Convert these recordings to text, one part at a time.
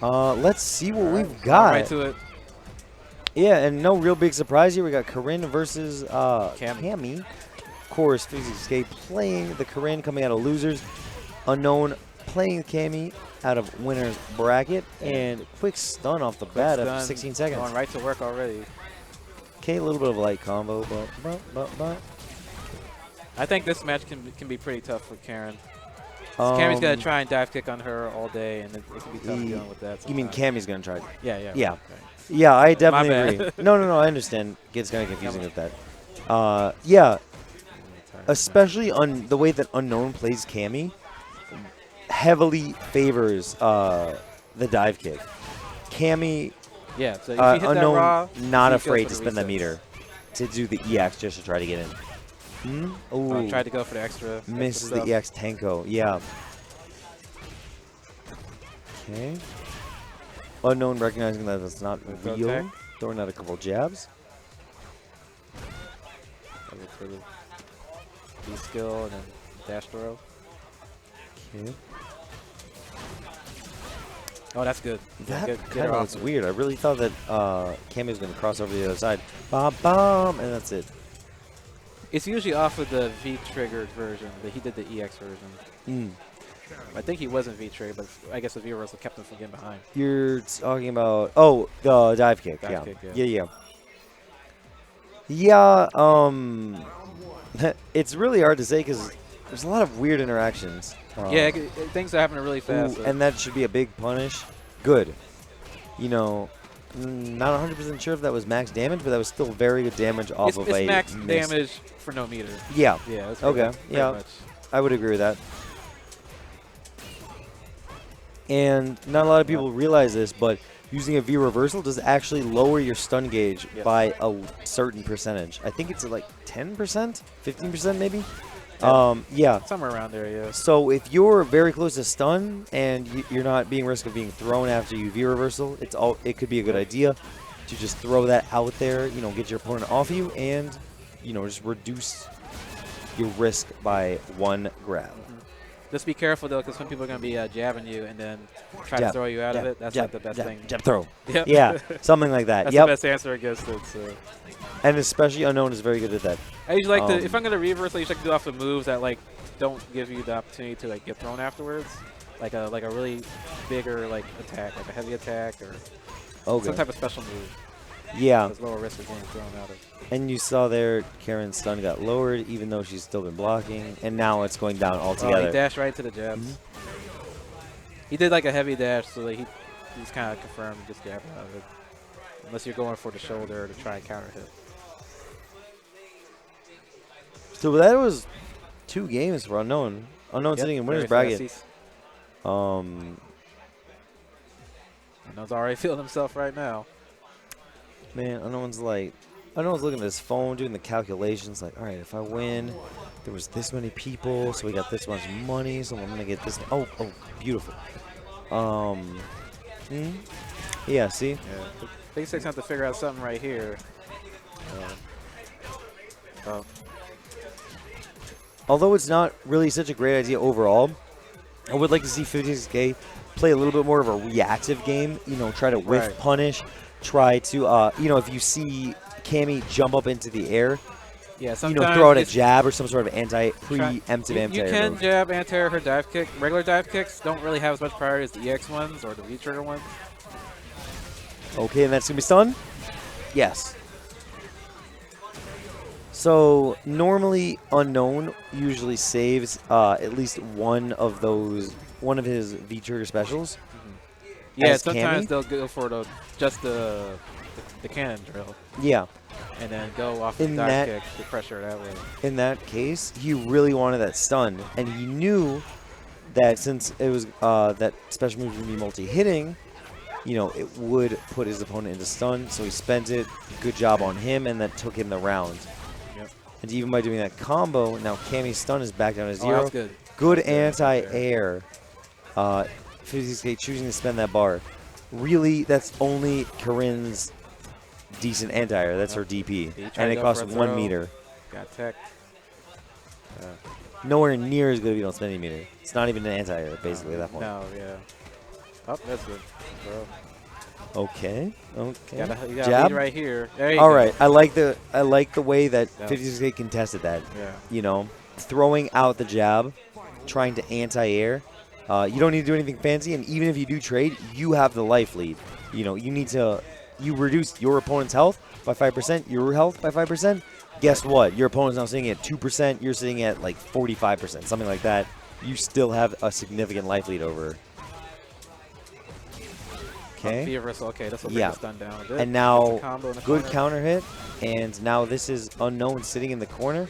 Let's see what we've got. Right to it. Yeah, and no real big surprise here. We got Karin versus Cammy. Of course, Physics Escape playing the Karin coming out of losers. Unknown playing Cammy out of winner's bracket. And quick stun off the bat after 16 seconds. Going right to work already. Okay, a little bit of a light combo, but. I think this match can be pretty tough for Karin. Cammy's going to try and dive kick on her all day, and it can be tough dealing with that sometimes. You mean Cammy's going to try? Yeah. Yeah. Okay. Yeah, I definitely agree. No, I understand. Gets kind of confusing with that. Yeah, especially on the way that Unknown plays Cammy, heavily favors the dive kick. Cammy, yeah, so if you hit Unknown, that raw, not afraid to spend that meter to do the EX just to try to get in. Ooh. Tried to go for the extra. Misses the EX Tenko. Yeah. Okay. Unknown recognizing that it's not real. Throwing out a couple jabs. B skill and then dash throw. Okay. Oh, that's good. That get kind of looks weird. I really thought that Cammy was going to cross over the other side. Bomb, and that's it. It's usually off of the V-triggered version, but he did the EX version. I think he wasn't V-triggered, but I guess the V-reversal kept him from getting behind. You're talking about, the dive kick. Dive kick, Yeah. Yeah, it's really hard to say because there's a lot of weird interactions. Yeah, things are happening really fast. Ooh, and that should be a big punish. Good. You know, not 100% sure if that was max damage, but that was still very good damage off of a max damage for no meter. Yeah. Yeah. That's okay. Yeah. much. I would agree with that. And not a lot of people realize this, but using a V reversal does actually lower your stun gauge by a certain percentage. I think it's like 10%, 15% maybe. Yeah. Somewhere around there, yeah. So if you're very close to stun and you're not being risk of being thrown after you V reversal, it could be a good idea to just throw that out there, you know, get your opponent off you and, you know, just reduce your risk by one grab. Just be careful, though, because some people are going to be jabbing you and then try to throw you out of it. That's like the best thing. Jab throw. Yep. Yeah, something like that. That's the best answer against it. So. And especially Unknown is very good at that. I usually like to, if I'm going to reverse, I usually like to do off the moves that like don't give you the opportunity to like get thrown afterwards. Like a really bigger like attack, like a heavy attack or some type of special move. Yeah. There's lower risk of getting thrown out of. And you saw there, Karin's stun got lowered, even though she's still been blocking, and now it's going down altogether. He dashed right to the jabs. He did like a heavy dash, so that he's kind of confirmed to just jab out of it. Unless you're going for the shoulder to try and counter hit. So that was 2 games for Unknown. Unknown sitting in winner's bracket. Unknown's already feeling himself right now. Man, Unknown's looking at his phone, doing the calculations, like, all right, if I win, there was this many people, so we got this much money, so I'm going to get this. Oh, beautiful. Yeah, see? Yeah. Big Six have to figure out something right here. Although it's not really such a great idea overall, I would like to see 56K play a little bit more of a reactive game, you know, try to whiff punish, try to, you know, if you see Cammy jump up into the air, you know, throw out a jab or some sort of preemptive anti-air You can move. jab anti-air her dive kick. Regular dive kicks don't really have as much priority as the EX ones or the V-trigger ones. Okay, and that's going to be stun? Yes. So normally Unknown usually saves at least one of his V-trigger specials. Yeah, sometimes they'll go for just the cannon drill. Yeah. And then go off the dive kick to pressure that way. In that case, he really wanted that stun, and he knew that since it was that special move would be multi-hitting, you know, it would put his opponent into stun, so he spent it. Good job on him, and that took him the round. Yep. And even by doing that combo, now Cammy's stun is back down to 0. That's good. Good anti-air. 56K choosing to spend that bar. Really, that's only Karin's decent anti-air. That's her DP. And it costs 1 meter. Got tech. Nowhere near as good if you don't spend any meter. It's not even an anti-air, basically, at that point. No, yeah. Oh, that's good. bro. Okay. Okay. You gotta Jab lead right here. There you All go. right. I like the way that 56K contested that. Yeah. You know, throwing out the jab, trying to anti-air. You don't need to do anything fancy, and even if you do trade, you have the life lead. You know, you reduce your opponent's health by 5%, your health by 5%. Guess what? Your opponent's now sitting at 2%. You're sitting at like 45%, something like that. You still have a significant life lead over her. Okay. Okay, this will bring the stun down a bit. And now, good counter hit. And now this is Unknown sitting in the corner.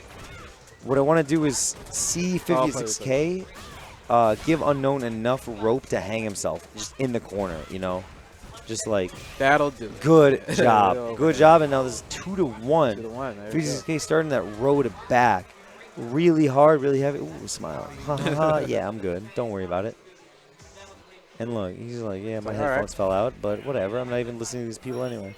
What I want to do is see 56K give Unknown enough rope to hang himself just in the corner, you know? Just like. That'll do. Good job. Good job. And now this is 2-1. 2-1. 56K starting that road back. Really hard, really heavy. Ooh, smile. Yeah, I'm good. Don't worry about it. And look, he's like, yeah, my headphones fell out, but whatever. I'm not even listening to these people anyway.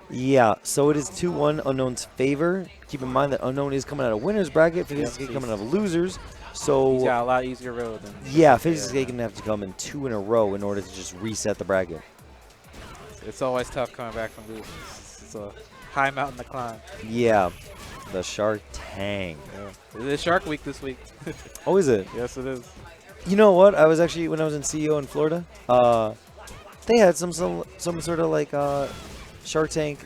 Yeah, so it is 2-1 Unknown's favor. Keep in mind that Unknown is coming out of winner's bracket. 56K coming out of losers. So he's got a lot easier road than 56K going to have to come in 2 in a row in order to just reset the bracket. It's always tough coming back from losers. It's a high mountain to climb. Yeah, the Shark Tank. Yeah. It is Shark Week this week. Oh, is it? Yes, it is. You know what? I was actually, when I was in CEO in Florida, they had some sort of like Shark Tank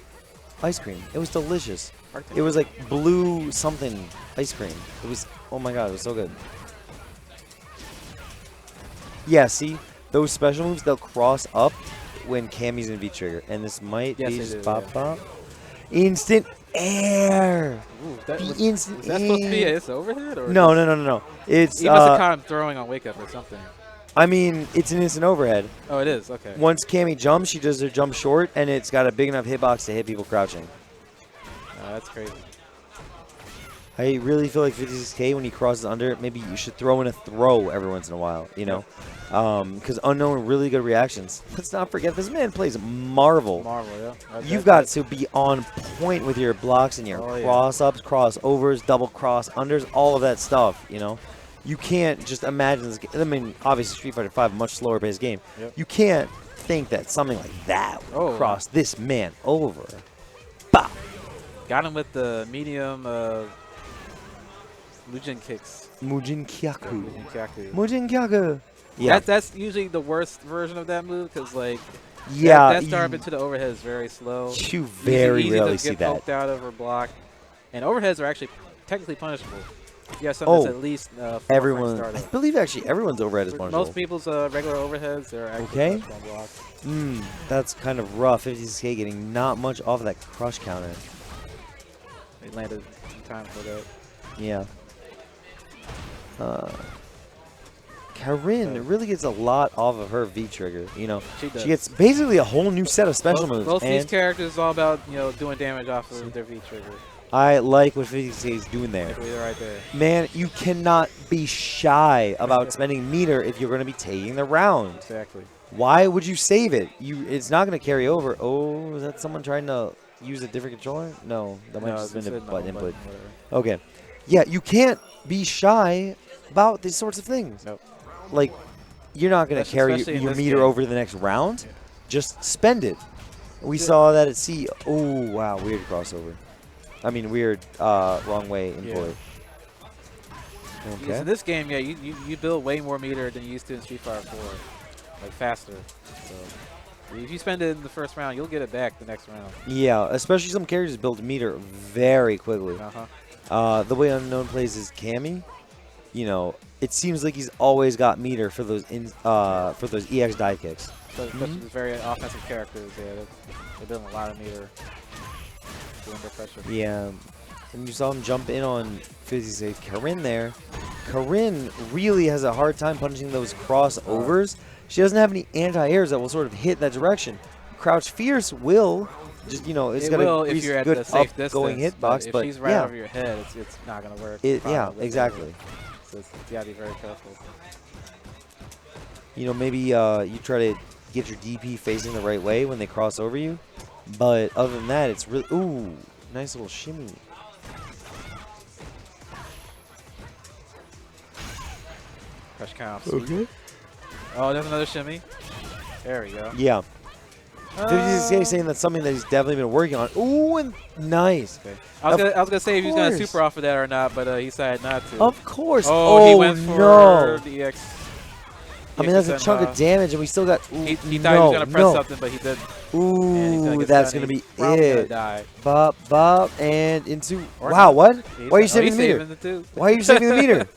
ice cream. It was delicious. It was like blue something ice cream. It was, oh my god, it was so good. Yeah, see, those special moves, they'll cross up when Cammy's in V-Trigger. And this might be just pop. Instant air. Ooh, was that supposed to be his overhead? Or No. It's he must have caught him throwing on wake up or something. I mean, it's an instant overhead. Oh, it is? Okay. Once Cammy jumps, she does her jump short, and it's got a big enough hitbox to hit people crouching. That's crazy. I really feel like 56K, when he crosses under, maybe you should throw in a throw every once in a while, you know? Because Unknown, really good reactions. Let's not forget, this man plays Marvel. Yeah. You've got to be on point with your blocks and your cross-ups, crossovers, double cross-unders, all of that stuff, you know? You can't just imagine this game. I mean, obviously, Street Fighter V, a much slower paced game. Yep. You can't think that something like that would cross this man over. Bah! Got him with the medium Mujin kicks. Mujin Kyaku. Mujin Kyaku. Mujin Kyaku. Yeah. That's usually the worst version of that move because, like, that start into the overhead is very slow. You very rarely see that. Get poked out of or blocked. And overheads are actually technically punishable. Yeah, something that's at least everyone. I believe actually everyone's overhead is punishable. Most people's regular overheads are actually blocked. That's kind of rough. 56K getting not much off of that crush counter. They landed in time for that. Yeah. Karin really gets a lot off of her V trigger. You know, she gets basically a whole new set of special moves. Both these characters is all about doing damage off of their V trigger. I like what 56K is doing there. Right there. Man, you cannot be shy about spending meter if you're going to be taking the round. Exactly. Why would you save it? It's not going to carry over. Oh, is that someone trying to use a different controller? No, that might just been a button input. Okay. Yeah, you can't be shy about these sorts of things. Nope. Like, you're not going to carry your meter over the next round. Just spend it. We saw that at C. Oh, wow, weird crossover. I mean, weird, wrong way input. Yeah. Okay. So this game, you build way more meter than you used to in Street Fighter 4, like faster. So if you spend it in the first round, you'll get it back the next round. Yeah, especially some characters build meter very quickly. The way Unknown plays is Cammy. You know, it seems like he's always got meter for those EX dive kicks. So especially the very offensive characters, they're building a lot of meter. Yeah, and you saw him jump in on 56 Karin there. Karin really has a hard time punishing those crossovers. She doesn't have any anti-airs that will sort of hit that direction. Crouch Fierce will, just it's got a good up-going hitbox, but if she's right over your head, it's not gonna work. Yeah, exactly. So you gotta be very careful. You know, maybe you try to get your DP facing the right way when they cross over you. But other than that, it's really... Ooh, nice little shimmy. Crush count. Okay. Oh, there's another shimmy. There we go. Yeah. He's saying that's something that he's definitely been working on. Ooh, and nice. Okay. I was gonna say if he was gonna super off of that or not, but he decided not to. Of course. Oh, he went for the EX. I mean, that's a chunk of damage, and we still got. Ooh, he thought he was gonna press something, but he didn't. Ooh, that's gonna be it. Die. Bop, bop, and into. Wow, what? Why are you saving the meter? Why are you saving the meter?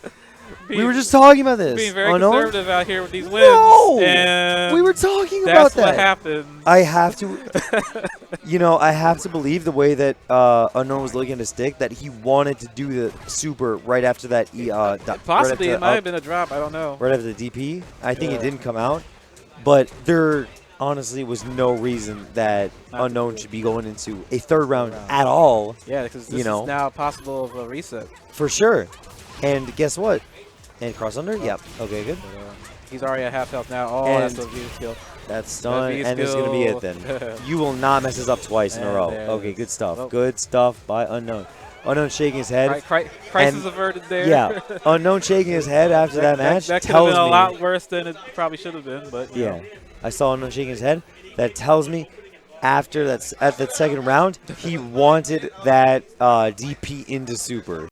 We were just talking about this. Being very conservative out here with these wins. No, and we were talking about that. That's what happened. I have to, I have to believe the way that Unknown was looking at his stick that he wanted to do the super right after that. Possibly it might have been a drop. I don't know. Right after the DP, I think it didn't come out, but there honestly was no reason that Unknown should be going into a third round at all. Yeah, because this is now possible of a reset for sure. And guess what? And cross under? Yep. Okay, good. He's already at half health now. Oh, and that's a V skill. That's done, and it's going to be it then. You will not mess this up twice in a row. Okay, good stuff. Well, good stuff by Unknown. Unknown shaking his head. Crisis averted there. Yeah, Unknown shaking his head after that match that could have been a lot worse than it probably should have been. But you know. I saw Unknown shaking his head. That tells me after at that second round, he wanted that DP into super.